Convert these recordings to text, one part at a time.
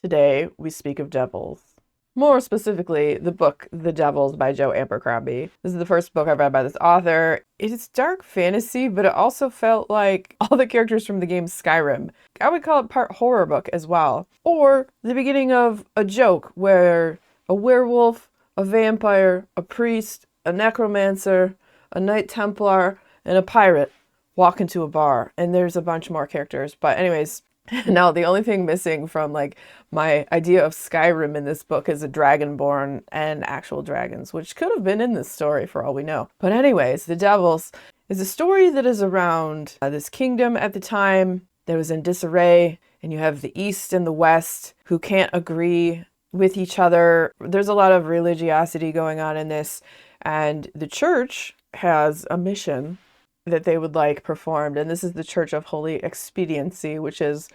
Today, we speak of devils. More specifically, the book The Devils by Joe Abercrombie. This is the first book I've read by this author. It is dark fantasy, but it also felt like all the characters from the game Skyrim. I would call it part horror book as well. Or the beginning of a joke where a werewolf, a vampire, a priest, a necromancer, a knight templar, and a pirate walk into a bar. And there's a bunch more characters. But anyways, now, the only thing missing from like my idea of Skyrim in this book is a dragonborn and actual dragons, which could have been in this story for all we know. But anyways, The Devils is a story that is around this kingdom at the time that was in disarray, and you have the East and the West who can't agree with each other. There's a lot of religiosity going on in this, and the church has a mission that they would like performed. And this is the Church of Holy Expediency, which is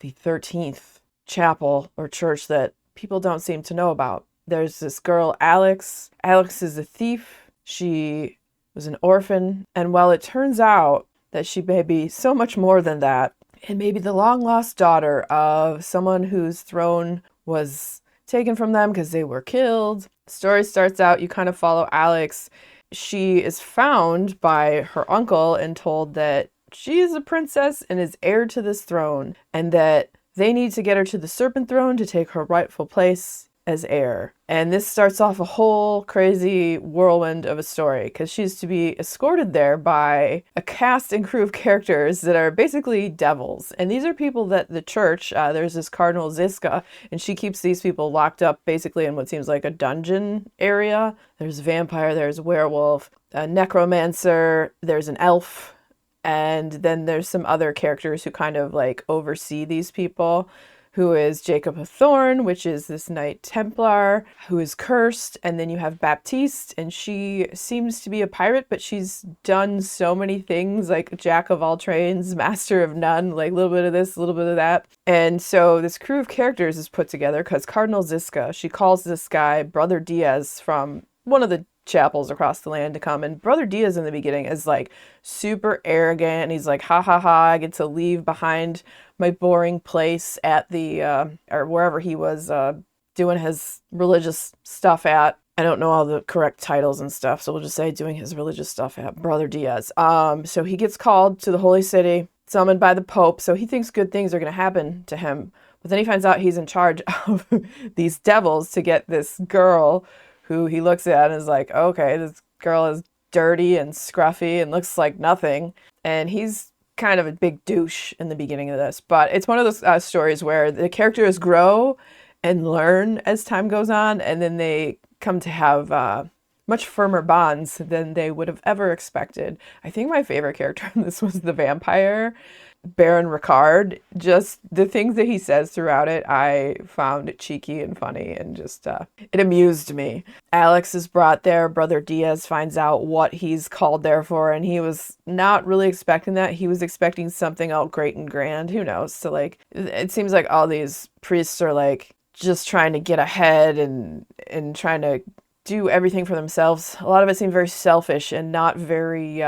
the 13th chapel or church that people don't seem to know about. There's this girl, Alex. Alex is a thief. She was an orphan. And while it turns out that she may be so much more than that, and maybe the long lost daughter of someone whose throne was taken from them because they were killed. The story starts out, you kind of follow Alex. She is found by her uncle and told that she is a princess and is heir to this throne, and that they need to get her to the serpent throne to take her rightful place as heir. And this starts off a whole crazy whirlwind of a story, because she's to be escorted there by a cast and crew of characters that are basically devils. And these are people that the church, there's this Cardinal Ziska, and she keeps these people locked up basically in what seems like a dungeon area. There's a vampire, there's a werewolf, a necromancer, there's an elf, and then there's some other characters who kind of like oversee these people, who is Jacob of Thorn, which is this Knight Templar who is cursed. And then you have Baptiste, and she seems to be a pirate, but she's done so many things, like jack of all trades, master of none, like a little bit of this, a little bit of that. And so this crew of characters is put together because Cardinal Ziska, she calls this guy Brother Diaz from one of the chapels across the land to come. And Brother Diaz in the beginning is like super arrogant. He's like, ha ha ha, I get to leave behind my boring place at the or wherever he was doing his religious stuff at. I don't know all the correct titles and stuff, so we'll just say doing his religious stuff at Brother Diaz. So he gets called to the holy city, summoned by the Pope, so he thinks good things are going to happen to him. But then he finds out he's in charge of these devils to get this girl who he looks at and is like, okay, this girl is dirty and scruffy and looks like nothing. And he's kind of a big douche in the beginning of this. But it's one of those stories where the characters grow and learn as time goes on, and then they come to have much firmer bonds than they would have ever expected. I think my favorite character in this was the vampire, Baron Ricard. Just the things that he says throughout it, I found it cheeky and funny, and just it amused me. Alex is brought there. Brother Diaz finds out what he's called there for, and he was not really expecting that. He was expecting something all great and grand. Who knows? So like, it seems like all these priests are like just trying to get ahead and trying to do everything for themselves. A lot of it seemed very selfish and not very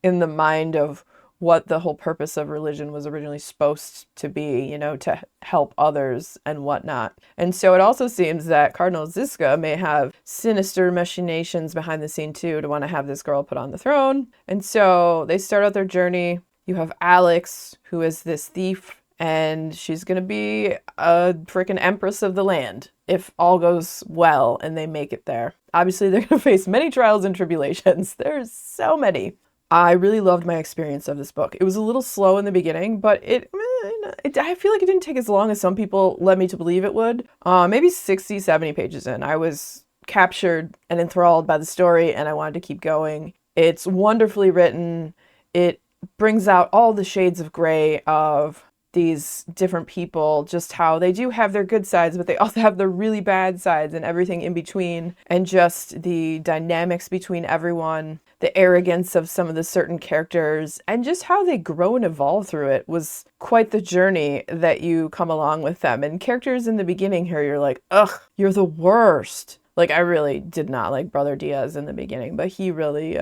in the mind of what the whole purpose of religion was originally supposed to be, you know, to help others and whatnot. And so it also seems that Cardinal Ziska may have sinister machinations behind the scene too, to want to have this girl put on the throne. And so they start out their journey. You have Alex, who is this thief, and she's going to be a freaking empress of the land if all goes well and they make it there. Obviously, they're going to face many trials and tribulations. There's so many. I really loved my experience of this book. It was a little slow in the beginning, but I feel like it didn't take as long as some people led me to believe it would. Maybe 60, 70 pages in, I was captured and enthralled by the story, and I wanted to keep going. It's wonderfully written. It brings out all the shades of gray of these different people, just how they do have their good sides, but they also have the really bad sides and everything in between, and just the dynamics between everyone, the arrogance of some of the certain characters, and just how they grow and evolve through it was quite the journey that you come along with them. And characters in the beginning here, you're like, ugh, you're the worst. Like, I really did not like Brother Diaz in the beginning, but he really,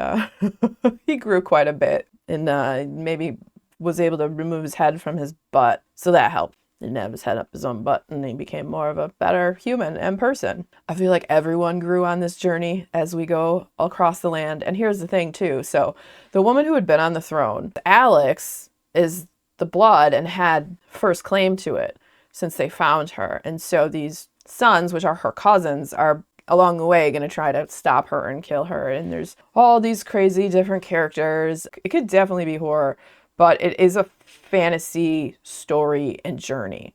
he grew quite a bit, and maybe was able to remove his head from his butt, so that helped. He didn't have his head up his own butt, and he became more of a better human and person. I feel like everyone grew on this journey as we go across the land. And here's the thing, too. So the woman who had been on the throne, Alex, is the blood and had first claim to it since they found her. And so these sons, which are her cousins, are along the way going to try to stop her and kill her. And there's all these crazy different characters. It could definitely be horror, but it is a fantasy story and journey.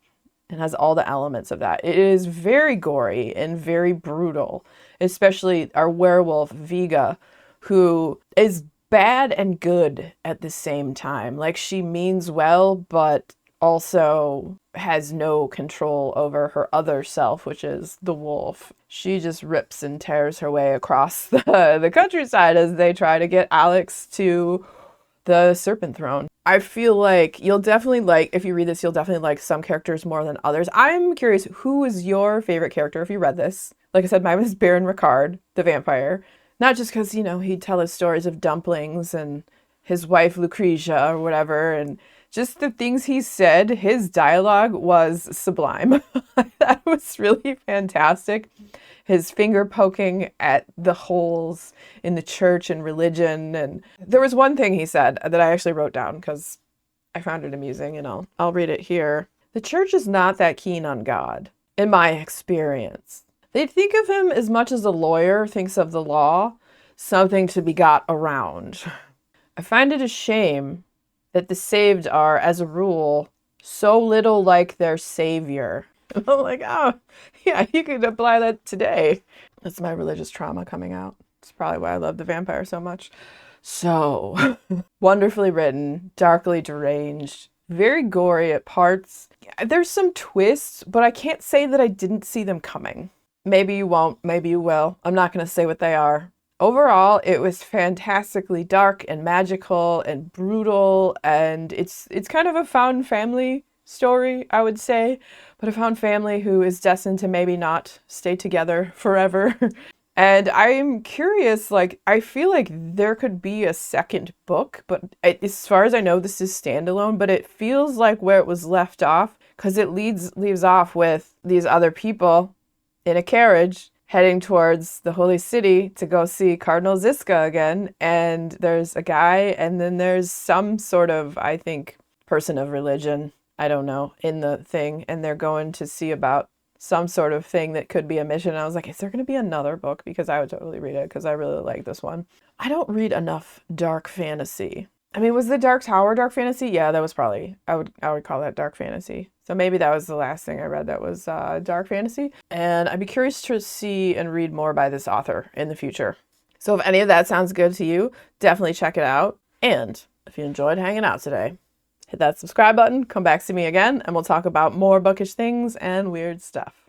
It has all the elements of that. It is very gory and very brutal, especially our werewolf, Vega, who is bad and good at the same time. Like, she means well, but also has no control over her other self, which is the wolf. She just rips and tears her way across the countryside as they try to get Alex to the Serpent Throne. I feel like you'll definitely like, if you read this, you'll definitely like some characters more than others. I'm curious, who is your favorite character if you read this? Like I said, mine was Baron Ricard, the vampire. Not just because, he'd tell us stories of dumplings and his wife Lucretia or whatever, and just the things he said, his dialogue was sublime. That was really fantastic. His finger poking at the holes in the church and religion. And there was one thing he said that I actually wrote down because I found it amusing, and I'll read it here. The church is not that keen on God, in my experience. They think of him as much as a lawyer thinks of the law, something to be got around. I find it a shame that the saved are, as a rule, so little like their savior. I'm like, oh, yeah, you could apply that today. That's my religious trauma coming out. It's probably why I love the vampire so much. So, wonderfully written, darkly deranged, very gory at parts. There's some twists, but I can't say that I didn't see them coming. Maybe you won't, maybe you will. I'm not going to say what they are. Overall, it was fantastically dark and magical and brutal, and it's kind of a found family story, I would say, but a found family who is destined to maybe not stay together forever. And I'm curious, like, I feel like there could be a second book, but as far as I know, this is standalone, but it feels like where it was left off, because it leaves off with these other people in a carriage heading towards the Holy City to go see Cardinal Ziska again. And there's a guy, and then there's some sort of, I think, person of religion, I don't know, in the thing. And they're going to see about some sort of thing that could be a mission. And I was like, is there going to be another book? Because I would totally read it, because I really like this one. I don't read enough dark fantasy. I mean, was the Dark Tower dark fantasy? Yeah, that was probably, I would call that dark fantasy. So maybe that was the last thing I read that was dark fantasy. And I'd be curious to see and read more by this author in the future. So if any of that sounds good to you, definitely check it out. And if you enjoyed hanging out today, hit that subscribe button, come back to me again, and we'll talk about more bookish things and weird stuff.